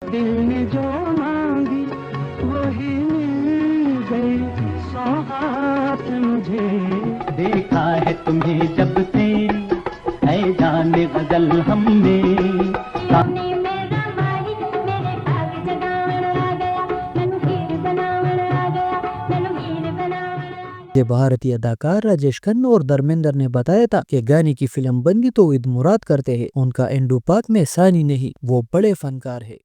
دل نے جو مانگی وہی مل گئی، سوغات مجھے دیکھا ہے تمہیں جب سے، اے جان غزل ہم نے بھارتی اداکار راجیش کھنہ اور دھرمیندر نے بتایا تھا کہ گانے کی فلم بندی تو عید مراد کرتے ہیں، ان کا انڈو پاک میں ثانی نہیں، وہ بڑے فنکار ہے۔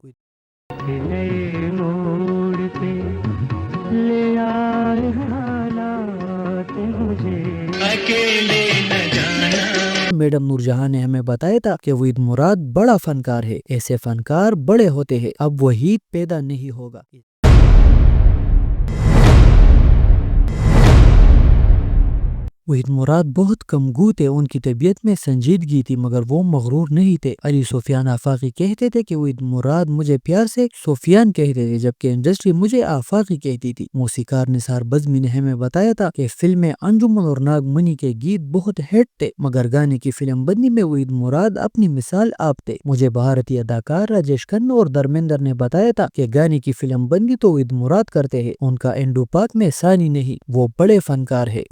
نئے موڑ پہ لے آئے حالات مجھے، اکیلے نہ جانا۔ میڈم نور جہاں نے ہمیں بتایا تھا کہ وہ عید مراد بڑا فنکار ہے، ایسے فنکار بڑے ہوتے ہیں، اب وحید پیدا نہیں ہوگا۔ وحید مراد بہت کم گو تھے، ان کی طبیعت میں سنجیدگی تھی مگر وہ مغرور نہیں تھے۔ علی سفیان آفاقی کہتے تھے کہ وحید مراد مجھے پیار سے سفیان کہتے تھے جبکہ انڈسٹری مجھے آفاقی کہتی تھی۔ موسیقار نثار بزمی نے ہمیں بتایا تھا کہ فلم انجمن اور ناگ منی کے گیت بہت ہٹ تھے مگر گانے کی فلم بندی میں وحید مراد اپنی مثال آپ تھے۔ مجھے بھارتی اداکار راجیش کھنہ اور دھرمیندر نے بتایا تھا کہ گانے کی فلم بندی تو وحید مراد کرتے ہیں، ان کا انڈو پاک میں ثانی نہیں، وہ بڑے فنکار ہے۔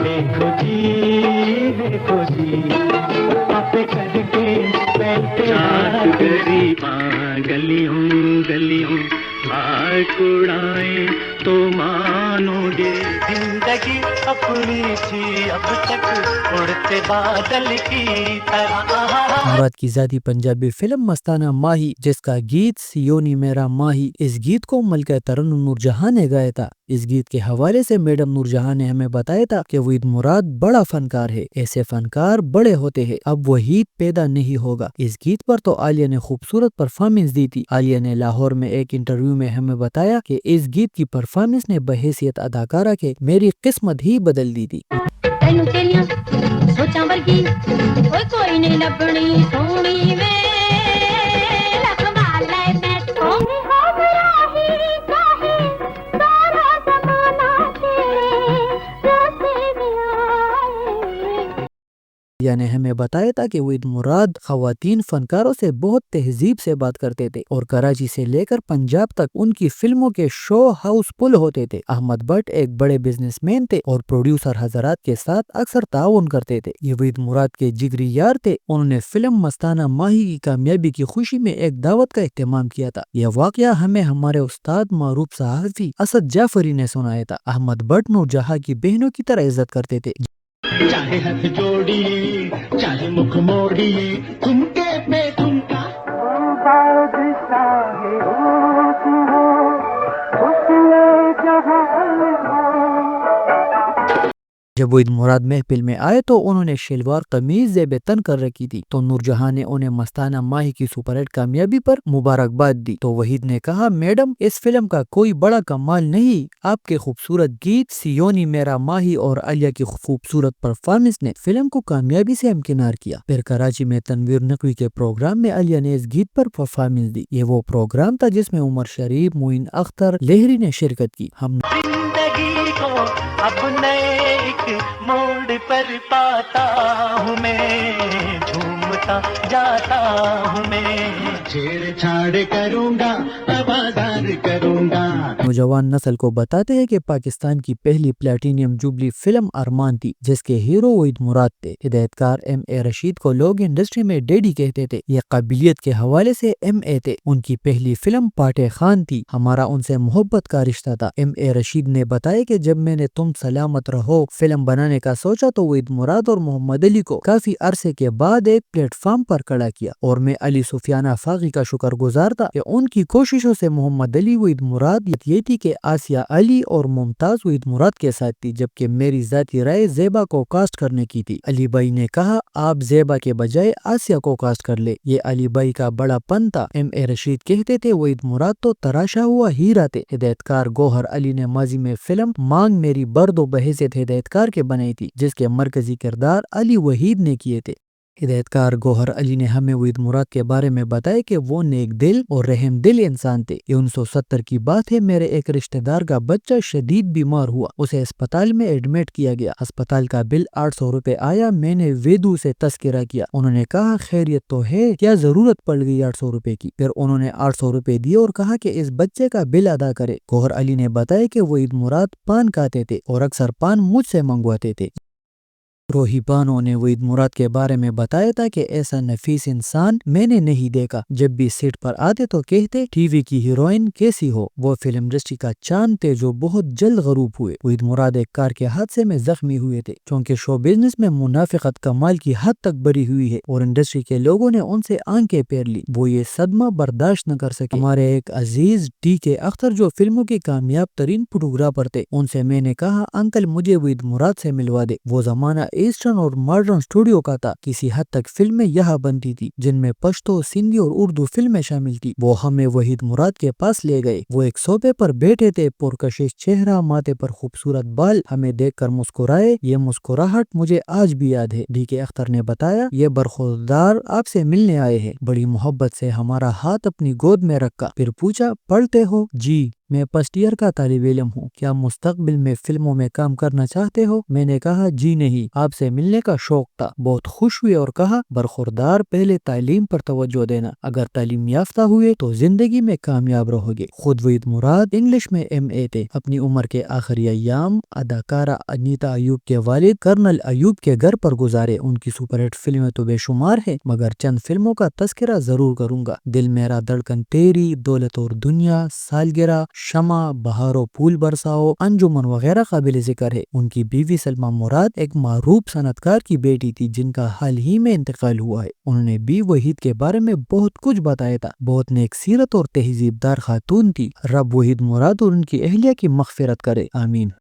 دیکھو جی آپ کر کے بیٹھے غریباں گلیوں گلیوں بھاگ اڑائیں تو مانو گے، زندگی اپنی تھی اب تک اڑتے بادل کی طرح۔ مراد کی ذاتی پنجابی فلم مستانہ ماہی جس کا گیت سیونی میرا ماہی، اس گیت کو ملکہ ترنم نور جہاں نے گایا تھا۔ اس گیت کے حوالے سے میڈم نور جہاں نے ہمیں بتایا تھا کہ وحید مراد بڑا فنکار ہے، ایسے فنکار بڑے ہوتے ہیں، اب وحید پیدا نہیں ہوگا۔ اس گیت پر تو عالیہ نے خوبصورت پرفارمنس دی تھی۔ عالیہ نے لاہور میں ایک انٹرویو میں ہمیں بتایا کہ اس گیت کی پرفارمنس نے بحیثیت اداکارہ کے میری قسمت ہی بدل دی تھی۔ کوئی نہیں لبنی سونی میں نے ہمیں بتایا تھا کہ وحید مراد خواتین فنکاروں سے بہت تہذیب سے بات کرتے تھے اور کراچی سے لے کر پنجاب تک ان کی فلموں کے شو ہاؤس فل ہوتے تھے۔ احمد بٹ ایک بڑے بزنس مین تھے اور پروڈیوسر حضرات کے ساتھ اکثر تعاون کرتے تھے۔ یہ وحید مراد کے جگری یار تھے۔ انہوں نے فلم مستانہ ماہی کی کامیابی کی خوشی میں ایک دعوت کا اہتمام کیا تھا۔ یہ واقعہ ہمیں ہمارے استاد معروف صحافی اسد جعفری نے سنایا تھا۔ احمد بٹ نور جہاں کی بہنوں کی طرح عزت کرتے تھے۔ چاہے ہاتھ جوڑیے چاہے مکھ موڑیے، ٹھمکے پہ ٹھمکا بادشاہ روت ہو، اس میں جہان ہو۔ جب وحید مراد محفل میں آئے تو انہوں نے شلوار قمیض زیب تن کر رکھی تھی تو نور جہاں نے انہیں مستانہ ماہی کی سپر ہٹ کامیابی پر مبارکباد دی تو وحید نے کہا، میڈم اس فلم کا کوئی بڑا کمال نہیں، آپ کے خوبصورت گیت سیونی میرا ماہی اور عالیہ کی خوبصورت پرفارمنس نے فلم کو کامیابی سے ہمکنار کیا۔ پھر کراچی میں تنویر نقوی کے پروگرام میں عالیہ نے اس گیت پر پرفارمنس دی۔ یہ وہ پروگرام تھا جس میں عمر شریف، معین اختر، لہری نے شرکت کی۔ ہم زندگی کو اب نئے ایک موڑ پر پاتا ہوں میں، جھومتا جاتا ہوں میں، چھیڑ چھاڑ کروں گا آبادار کروں گا۔ نوجوان نسل کو بتاتے ہیں کہ پاکستان کی پہلی پلیٹینیم جوبلی فلم ارمان تھی جس کے ہیرو وحید مراد تھے۔ ہدایت کار ایم اے رشید کو لوگ انڈسٹری میں ڈیڈی کہتے تھے۔ یہ قابلیت کے حوالے سے ایم اے تھے۔ ان کی پہلی فلم پاٹے خان تھی۔ ہمارا ان سے محبت کا رشتہ تھا۔ ایم اے رشید نے بتایا کہ جب میں نے تم سلامت رہو فلم بنانے کا سوچا تو وحید مراد اور محمد علی کو کافی عرصے کے بعد ایک پلیٹ فارم پر کھڑا کیا اور میں علی سفیان آفاقی کا شکر گزار تھا کہ ان کی کوششوں سے محمد علی وحید مراد یہ تھی کہ آسیہ علی اور ممتاز وحید مراد کے ساتھ تھی جبکہ میری ذاتی رائے زیبا کو کاسٹ کرنے کی تھی۔ علی بھائی نے کہا آپ زیبا کے بجائے آسیہ کو کاسٹ کر لے، یہ علی بھائی کا بڑا پن تھا۔ ایم اے رشید کہتے تھے وحید مراد تو تراشا ہوا ہیرا تھے۔ ہدایت کار گوہر علی نے ماضی میں فلم مانگ میری بردو بحیثیت ہدایت کار کے بنائی تھی جس کے مرکزی کردار علی وحید نے کیے تھے۔ ہدایت کار گوہر علی نے ہمیں وحید مراد کے بارے میں بتایا کہ وہ نیک دل اور رحم دل انسان تھے۔ یہ 1970 کی بات ہے، میرے ایک رشتہ دار کا بچہ شدید بیمار ہوا، اسے اسپتال میں ایڈمٹ کیا گیا۔ اسپتال کا بل 800 روپے آیا۔ میں نے ویدو سے تذکرہ کیا، انہوں نے کہا خیریت تو ہے، کیا ضرورت پڑ گئی 800 روپے کی؟ پھر انہوں نے 800 روپے دیے اور کہا کہ اس بچے کا بل ادا کرے۔ گوہر علی نے بتایا کہ وحید مراد پان کھاتے تھے اور اکثر پان مجھ سے منگواتے تھے۔ روحی بانو نے وحید مراد کے بارے میں بتایا تھا کہ ایسا نفیس انسان میں نے نہیں دیکھا، جب بھی سیٹ پر آتے تو کہتے ٹی وی کی ہیروئن کیسی ہو۔ وہ فلم انڈسٹری کا چاند تھے جو بہت جلد غروب ہوئے۔ وحید مراد ایک کار کے حادثے میں زخمی ہوئے تھے، چونکہ شو بزنس میں منافقت کمال کی حد تک بڑھی ہوئی ہے اور انڈسٹری کے لوگوں نے ان سے آنکھیں پھیر لی، وہ یہ صدمہ برداشت نہ کر سکے۔ ہمارے ایک عزیز ڈی کے اختر جو فلموں کے کامیاب ترین فوٹوگرافر تھے، ان سے میں نے کہا انکل مجھے وحید مراد سے ملوا دے۔ وہ زمانہ ایسٹرن اور ماڈرن اسٹوڈیو کا تھا، کسی حد تک فلمیں یہاں بنتی تھی جن میں پشتو، سندھی اور اردو فلمیں شامل تھی۔ وہ ہمیں وحید مراد کے پاس لے گئے، وہ ایک صوفے پر بیٹھے تھے، پرکشش چہرہ، ماتھے پر خوبصورت بال، ہمیں دیکھ کر مسکرائے۔ یہ مسکراہٹ مجھے آج بھی یاد ہے۔ ڈی کے اختر نے بتایا یہ برخوردار آپ سے ملنے آئے ہیں، بڑی محبت سے ہمارا ہاتھ اپنی گود میں رکھا، پھر پوچھا پڑھتے ہو؟ جی میں فرسٹ ایئر کا طالب علم ہوں۔ کیا مستقبل میں فلموں میں کام کرنا چاہتے ہو؟ میں نے کہا جی نہیں، آپ سے ملنے کا شوق تھا۔ بہت خوش ہوئے اور کہا برخوردار، پہلے تعلیم پر توجہ دینا، اگر تعلیم یافتہ ہوئے تو زندگی میں کامیاب رہو گے۔ خود وحید مراد انگلش میں MA تھے۔ اپنی عمر کے آخری ایام اداکارہ انیتا ایوب کے والد کرنل ایوب کے گھر پر گزارے۔ ان کی سپر ہٹ فلمیں تو بے شمار ہیں، مگر چند فلموں کا تذکرہ ضرور کروں گا۔ دل میرا دھڑکن تیری، دولت اور دنیا، سالگرہ، شمع، بہارو پھول برساؤ، انجمن وغیرہ قابل ذکر ہے۔ ان کی بیوی سلمہ مراد ایک معروف صنعت کار کی بیٹی تھی جن کا حال ہی میں انتقال ہوا ہے۔ انہوں نے بھی وحید کے بارے میں بہت کچھ بتایا تھا، بہت نیک سیرت اور تہذیب دار خاتون تھی۔ رب وحید مراد اور ان کی اہلیہ کی مغفرت کرے، آمین۔